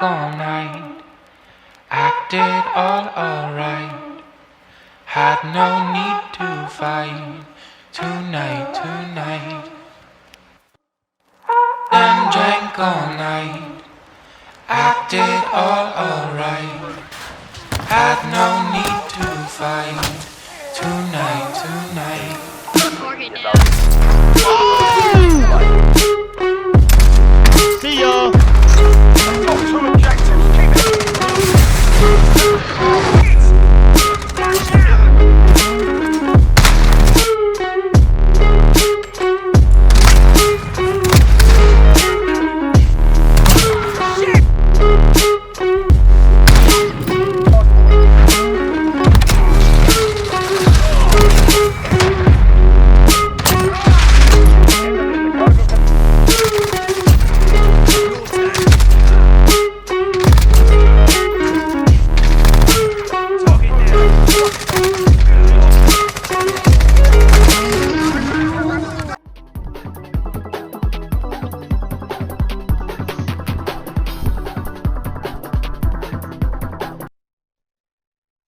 all night, acted all alright, had no need to fight tonight. Then drank all night, acted all alright, had no need to fight tonight. See y'all.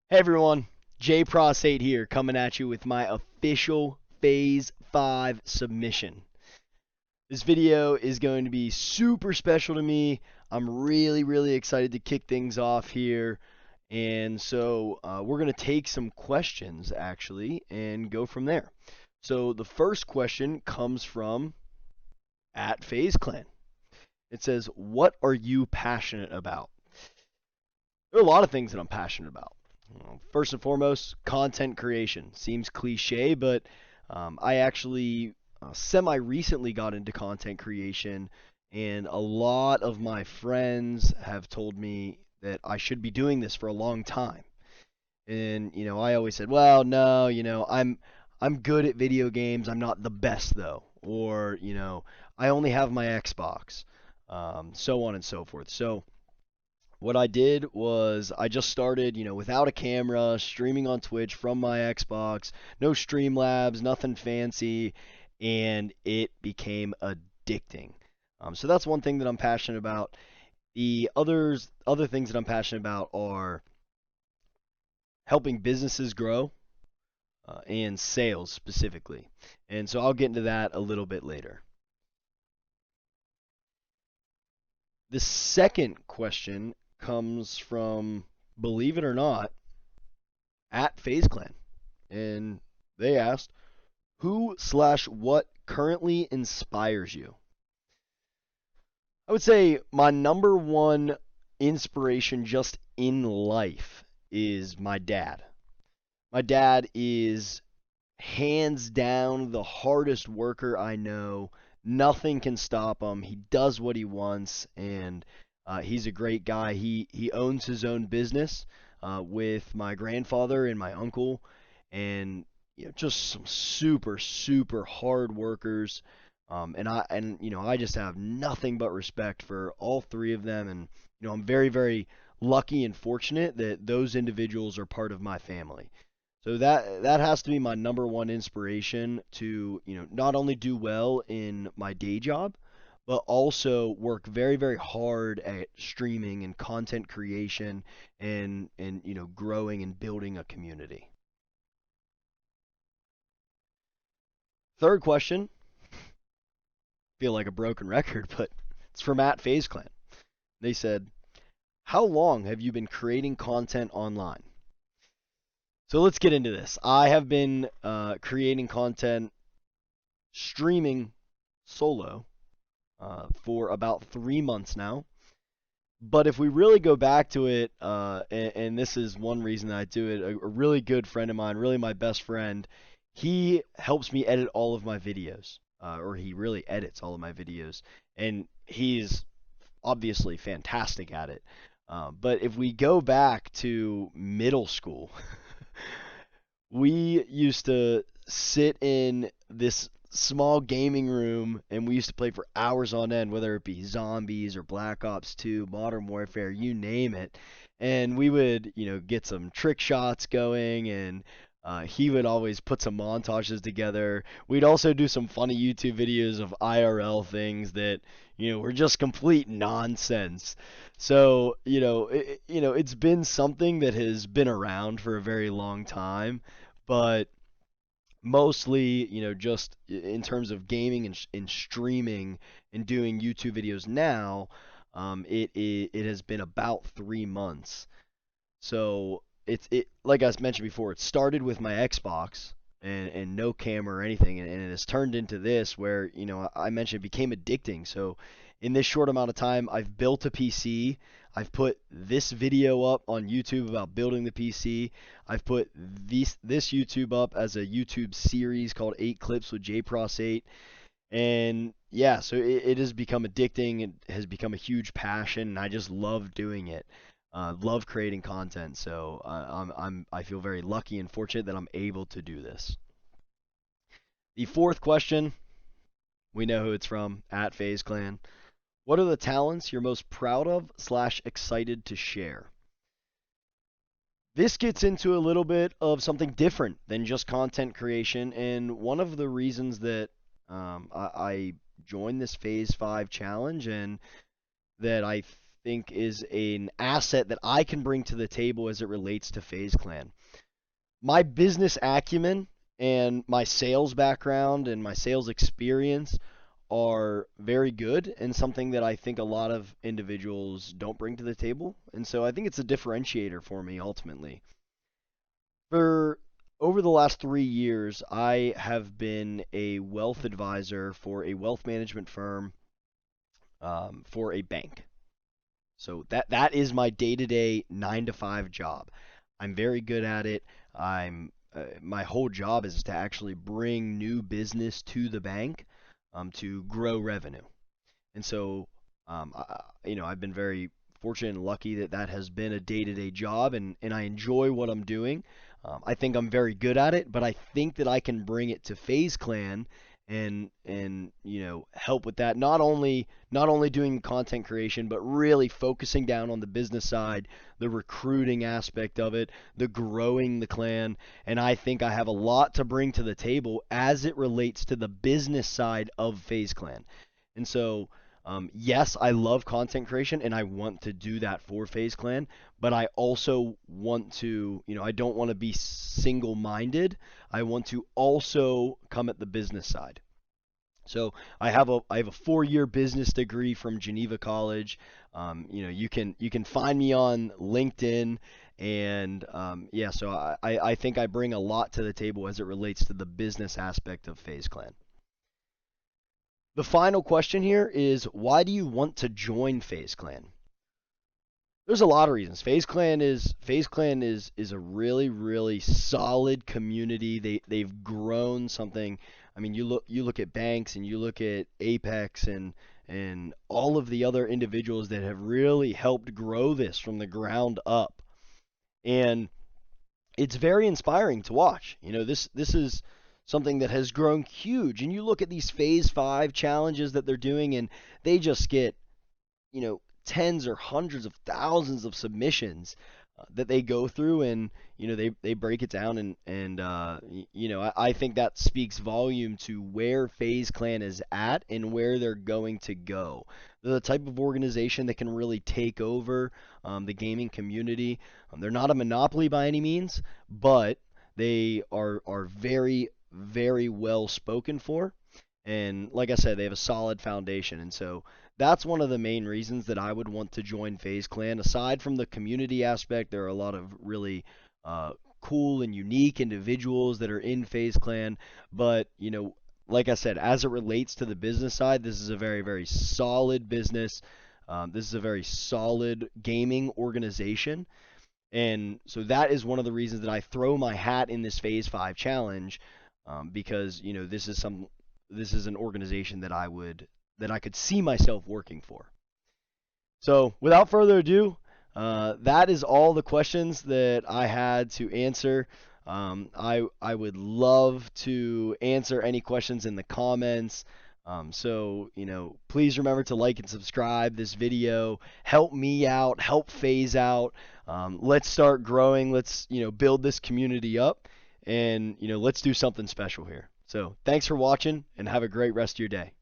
Hey everyone, FaZePross here coming at you with my official Phase 5 submission. This video is going to be super special to me. I'm really excited to kick things off here. And so we're going to take some questions actually and go from there. So the first question comes from @FaZeClan. It says, what are you passionate about? There are a lot of things that I'm passionate about. First and foremost, content creation. Seems cliche, but I actually semi-recently got into content creation, and a lot of my friends have told me that I should be doing this for a long time. And, I always said, well, no, I'm good at video games. I'm not the best, though. Or, I only have my Xbox, so on and so forth. So what I did was I just started, without a camera, streaming on Twitch from my Xbox, no Streamlabs, nothing fancy, and it became addicting. So that's one thing that I'm passionate about. The other things that I'm passionate about are helping businesses grow and sales specifically. And so I'll get into that a little bit later. The second question comes from, believe it or not, @FaZeClan. And they asked, who/what currently inspires you? I would say my number one inspiration just in life is my dad. My dad is hands down the hardest worker I know. Nothing can stop him. He does what he wants, and he's a great guy. He owns his own business with my grandfather and my uncle, and just some super hard workers. And I just have nothing but respect for all three of them, and I'm very lucky and fortunate that those individuals are part of my family. So that has to be my number one inspiration to not only do well in my day job, but also work very hard at streaming and content creation and growing and building a community. Third question, feel like a broken record, but it's from @FaZeClan. They said, how long have you been creating content online? So let's get into this. I have been creating content, streaming solo for about 3 months now. But if we really go back to it, and this is one reason that I do it, a really good friend of mine, really my best friend, he helps me edit all of my videos, or he really edits all of my videos, and he's obviously fantastic at it. But if we go back to middle school, we used to sit in this small gaming room and we used to play for hours on end, whether it be Zombies or Black Ops 2, Modern Warfare, you name it. And we would, get some trick shots going, and He would always put some montages together. We'd also do some funny YouTube videos of IRL things that, were just complete nonsense. So, it's been something that has been around for a very long time, but mostly, just in terms of gaming and streaming and doing YouTube videos now, it has been about 3 months. So it like I mentioned before, it started with my Xbox and no camera or anything, and it has turned into this where I mentioned it became addicting. So in this short amount of time, I've built a PC. I've put this video up on YouTube about building the PC. I've put this YouTube up as a YouTube series called 8 Clips with FaZePross 8. And yeah, so it has become addicting. It has become a huge passion, and I just love doing it. Love creating content. So I feel very lucky and fortunate that I'm able to do this. The fourth question, we know who it's from, at FaZe Clan. What are the talents you're most proud of / excited to share? This gets into a little bit of something different than just content creation, and one of the reasons that I joined this Phase 5 challenge and that I think is an asset that I can bring to the table as it relates to FaZe Clan. My business acumen and my sales background and my sales experience are very good and something that I think a lot of individuals don't bring to the table. And so I think it's a differentiator for me ultimately. For over the last 3 years, I have been a wealth advisor for a wealth management firm for a bank. So that is my day-to-day 9 to 5 job. I'm very good at it. My whole job is to actually bring new business to the bank to grow revenue. And so, I've been very fortunate and lucky that that has been a day-to-day job, and I enjoy what I'm doing. I think I'm very good at it, but I think that I can bring it to FaZe Clan and help with that. Not only doing content creation, but really focusing down on the business side, the recruiting aspect of it, the growing the clan, and I think I have a lot to bring to the table as it relates to the business side of FaZe Clan. And so, yes, I love content creation and I want to do that for FaZe Clan, but I also want to, I don't want to be single minded. I want to also come at the business side. So I have a 4-year business degree from Geneva College. You can find me on LinkedIn, and yeah, so I think I bring a lot to the table as it relates to the business aspect of FaZe Clan. The final question here is, why do you want to join FaZe Clan? There's a lot of reasons. FaZe Clan is a really, really solid community. They've grown something. I mean, you look at Banks and you look at Apex and all of the other individuals that have really helped grow this from the ground up. And it's very inspiring to watch. This is something that has grown huge. And you look at these Phase 5 challenges that they're doing, and they just get, tens or hundreds of thousands of submissions that they go through, and they break it down, and I think that speaks volume to where FaZe Clan is at and where they're going to go. They're the type of organization that can really take over the gaming community. They're not a monopoly by any means, but they are very, very well spoken for. And like I said, they have a solid foundation. And so that's one of the main reasons that I would want to join FaZe Clan. Aside from the community aspect, there are a lot of really cool and unique individuals that are in FaZe Clan. But, like I said, as it relates to the business side, this is a very, very solid business. This is a very solid gaming organization. And so that is one of the reasons that I throw my hat in this Phase 5 challenge, because this is an organization that I could see myself working for. So without further ado, that is all the questions that I had to answer. I would love to answer any questions in the comments. So, please remember to like and subscribe this video. Help me out, help FaZe out. Let's start growing. Let's, build this community up. and let's do something special here. So thanks for watching, and have a great rest of your day.